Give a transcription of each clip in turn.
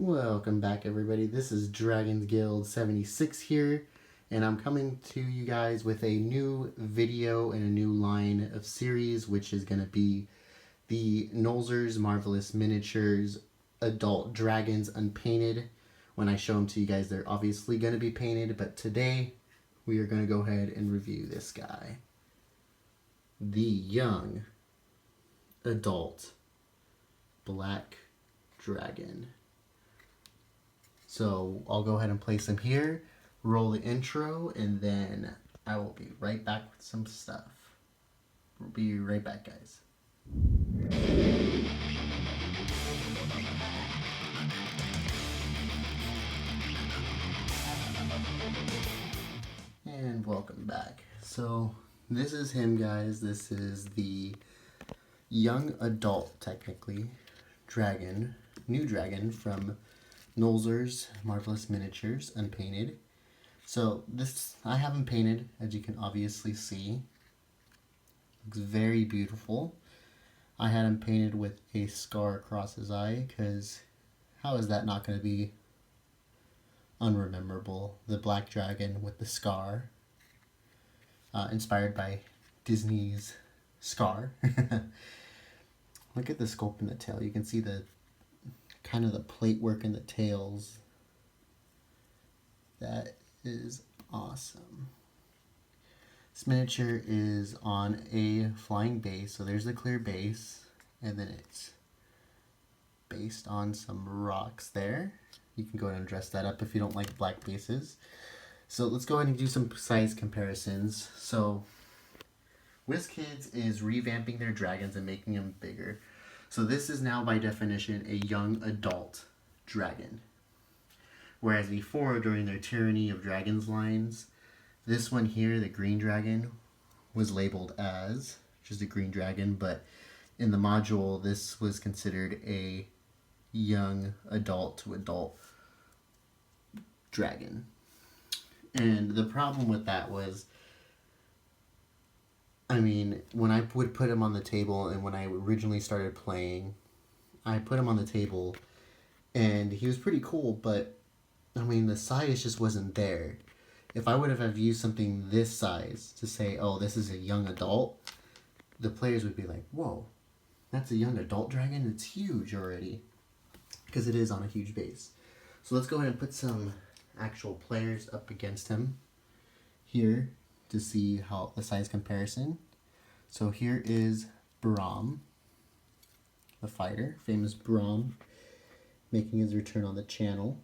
Welcome back, everybody. This is Dragons Guild 76 here, and I'm coming to you guys with a new video and a new line of series, which is going to be the Noulzer's Marvelous Miniatures Adult Dragons Unpainted. When I show them to you guys, they're obviously going to be painted, but today we are going to go ahead and review this guy. The Young Adult Black Dragon. So I'll go ahead and place them here, roll the intro, and then I will be right back with some stuff. We'll be right back, guys. And welcome back. So this is him, guys. This is the young adult, technically, dragon, new dragon from Noulzer's Marvelous Miniatures Unpainted. So this I haven't painted, as you can obviously see. Looks very beautiful. I had him painted with a scar across his eye, because how is that not going to be unrememberable? The black dragon with the scar, inspired by Disney's Scar. Look at the sculpt in the tail. You can see the kind of the plate work in the tails. That is awesome. This miniature is on a flying base, so there's the clear base, and then it's based on some rocks there. You can go ahead and dress that up if you don't like black bases. So let's go ahead and do some size comparisons. So WizKids is revamping their dragons and making them bigger. So this is now by definition a young adult dragon. Whereas before, during their Tyranny of Dragons lines, this one here, the green dragon, was labeled as just a green dragon, but in the module this was considered a young adult to adult dragon. And the problem with that was, I mean, when I would put him on the table and when I originally started playing, I put him on the table and he was pretty cool, but I mean, the size just wasn't there. If I would have used something this size to say, oh, this is a young adult, the players would be like, whoa, that's a young adult dragon? It's huge already. Because it is on a huge base. So let's go ahead and put some actual players up against him here to see how the size comparison. So here is Braum, the fighter, famous Braum, making his return on the channel.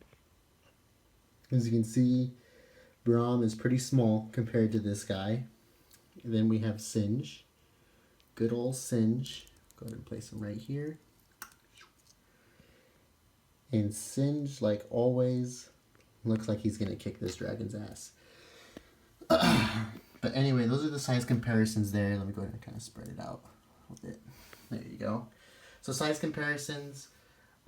As you can see, Braum is pretty small compared to this guy. And then we have Singe, good old Singe. Go ahead and place him right here. And Singe, like always, looks like he's gonna kick this dragon's ass. But anyway, those are the size comparisons there. Let me go ahead and kind of spread it out a little bit. There you go. So size comparisons.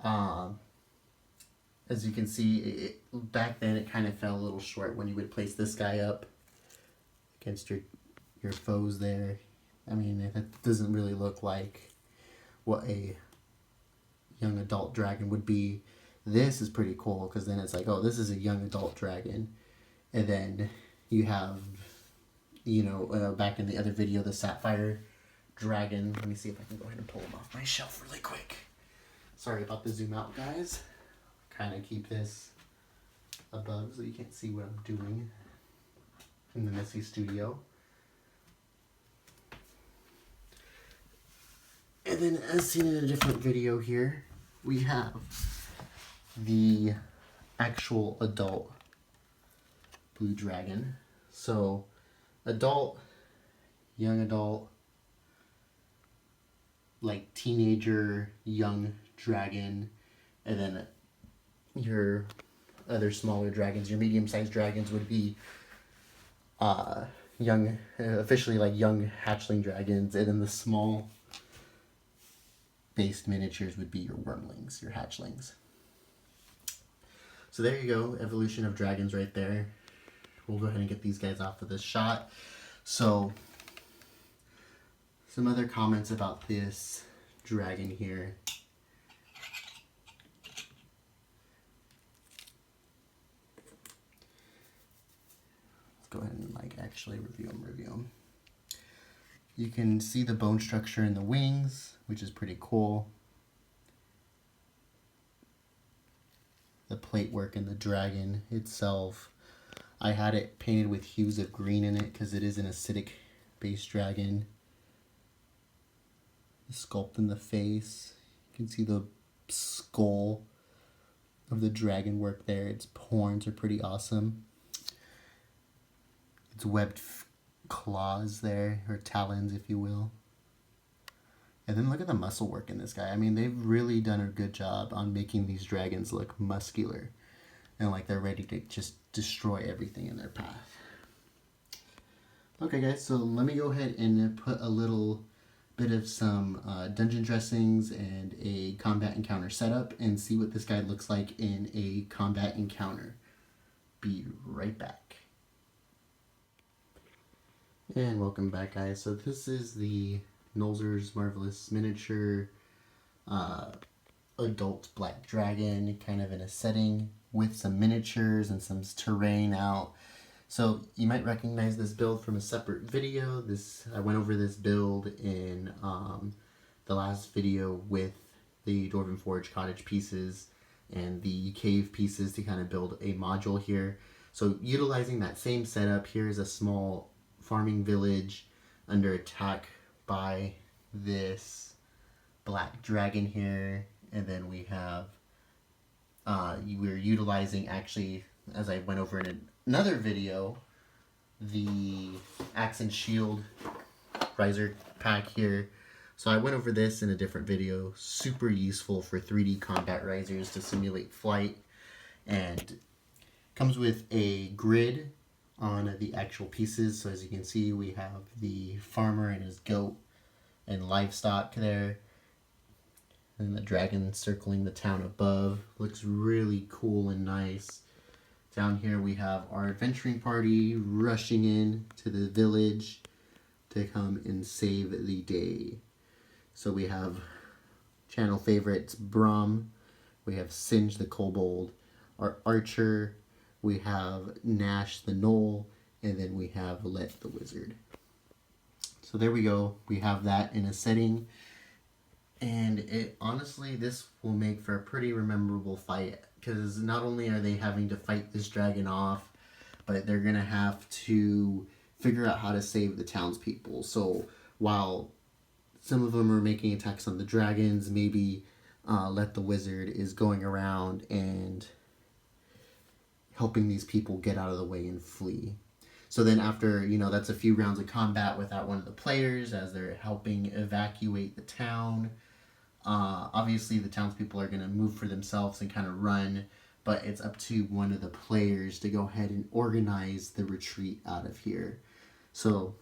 As you can see, back then it kind of fell a little short when you would place this guy up against your foes there. I mean, it doesn't really look like what a young adult dragon would be. This is pretty cool because then it's like, oh, this is a young adult dragon. And then you have, you know, back in the other video, the Sapphire Dragon. Let me see if I can go ahead and pull him off my shelf really quick. Sorry about the zoom out, guys. Kind of keep this above so you can't see what I'm doing in the messy studio. And then, as seen in a different video here, we have the actual adult blue dragon. So adult, young adult, like teenager, young dragon, and then your other smaller dragons, your medium-sized dragons would be young, officially like young hatchling dragons, and then the small based miniatures would be your wormlings, your hatchlings. So there you go, evolution of dragons right there. We'll go ahead and get these guys off of this shot. So some other comments about this dragon here. go ahead and like actually review them. You can see the bone structure in the wings, which is pretty cool. The plate work in the dragon itself. I had it painted with hues of green in it because it is an acidic based dragon. The sculpt in the face. You can see the skull of the dragon work there. Its horns are pretty awesome. Its webbed claws there, or talons if you will. And then look at the muscle work in this guy. I mean, they've really done a good job on making these dragons look muscular and like they're ready to just destroy everything in their path. Okay guys, so let me go ahead and put a little bit of some dungeon dressings and a combat encounter setup and see what this guy looks like in a combat encounter. Be right back. And welcome back guys. So this is the Noulzer's Marvelous Miniature adult black dragon, kind of in a setting with some miniatures and some terrain out. So you might recognize this build from a separate video. I went over this build in the last video with the Dwarven Forge cottage pieces and the cave pieces to kind of build a module here. So utilizing that same setup, here's a small farming village under attack by this black dragon here, and then we have we're utilizing, actually, as I went over in another video, the Axe and Shield riser pack here. So I went over this in a different video. Super useful for 3D combat risers to simulate flight, and comes with a grid on the actual pieces. So as you can see, we have the farmer and his goat and livestock there, and the dragon circling the town above. Looks really cool and nice. Down here we have our adventuring party rushing in to the village to come and save the day. So we have channel favorites Brum, we have Singe the kobold, our archer, we have Nash the gnoll, and then we have Let the wizard. So there we go. We have that in a setting. And it honestly, this will make for a pretty memorable fight, because not only are they having to fight this dragon off, but they're going to have to figure out how to save the townspeople. So while some of them are making attacks on the dragons, maybe Let the wizard is going around and helping these people get out of the way and flee. So then after, that's a few rounds of combat without one of the players as they're helping evacuate the town. Obviously the townspeople are going to move for themselves and kind of run, but it's up to one of the players to go ahead and organize the retreat out of here. So,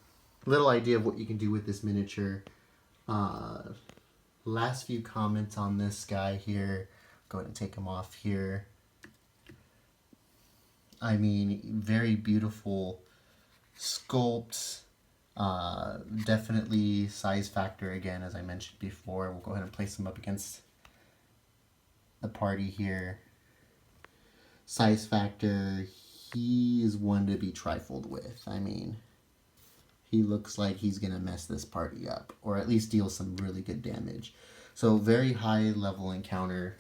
little idea of what you can do with this miniature. Last few comments on this guy here. Go ahead and take him off here. I mean, very beautiful sculpts. Definitely size factor again, as I mentioned before. We'll go ahead and place him up against the party here. Size factor, he is one to be trifled with. I mean, he looks like he's gonna mess this party up, or at least deal some really good damage. So very high level encounter.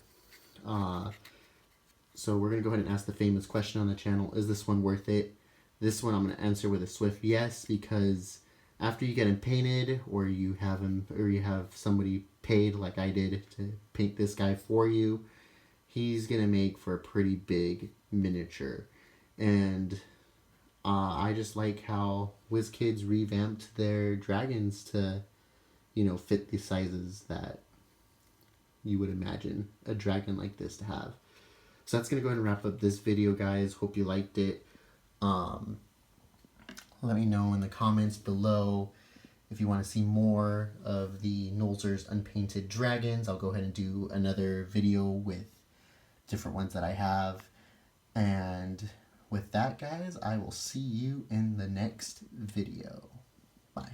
So we're gonna go ahead and ask the famous question on the channel: is this one worth it? This one I'm gonna answer with a swift yes, because after you get him painted, or you have somebody paid like I did to paint this guy for you, he's gonna make for a pretty big miniature. And I just like how WizKids revamped their dragons to, fit the sizes that you would imagine a dragon like this to have. So that's gonna go ahead and wrap up this video, guys. Hope you liked it. Let me know in the comments below if you want to see more of the Noulzer's Unpainted Dragons. I'll go ahead and do another video with different ones that I have. And with that, guys, I will see you in the next video. Bye.